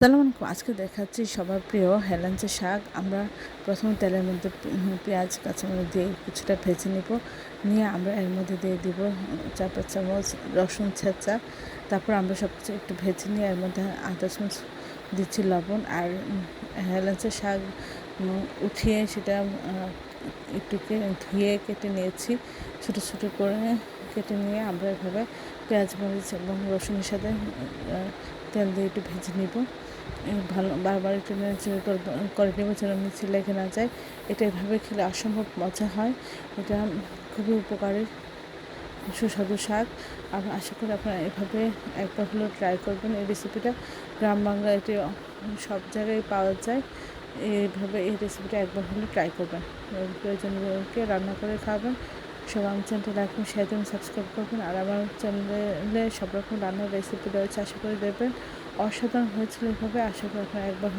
আসসালামু আলাইকুম। আজকে দেখাচ্ছি সবার প্রিয় হেলাঞ্চা শাক। আমরা প্রথমে তেলের মধ্যে পেঁয়াজ কাঁচামরিচ দিয়ে কিছুটা ভেজে নিয়ে আমরা এর মধ্যে দিয়ে দিব 4-5 চামচ রসুন ছেঁচা। তারপর আমরা সব কিছু একটু ভেজে নিয়ে এর মধ্যে আধা চামচ দিচ্ছি লবণ। আর হেলাঞ্চা শাক উঠিয়ে সেটা একটু ধুয়ে কেটে নিয়েছি, ছোটো ছোটো করে কেটে নিয়ে আমরা এভাবে পেঁয়াজ মরিচ এবং রসুনের সাথে তেল দিয়ে একটু ভেজে নিব। ভালো বারবার একটু নেড়েচেড়ে করে নেব যেন নিচে লেগে না যায়। এটা এভাবে খেলে অসম্ভব মজা হয়। এটা খুবই উপকারী সুস্বাদু শাক। আশা করি আপনারা এভাবে একবার হলেও ট্রাই করবেন। এই রেসিপিটা গ্রাম বাংলায় এটি সব জায়গায় পাওয়া যায়। এইভাবে এই রেসিপিটা একবার হলে ট্রাই করবেন। প্রয়োজনকে রান্না করে খাবেন। সবাই আমার চ্যানেলটি লাইক করুন, শেয়ার করুন, সাবস্ক্রাইব করবেন। আর আমার চ্যানেলে সব রকম রান্নার রেসিপি রয়েছে, আশা করি দেবেন। অসাধারণ হয়েছিল এভাবে। আশা করি আপনারা একবার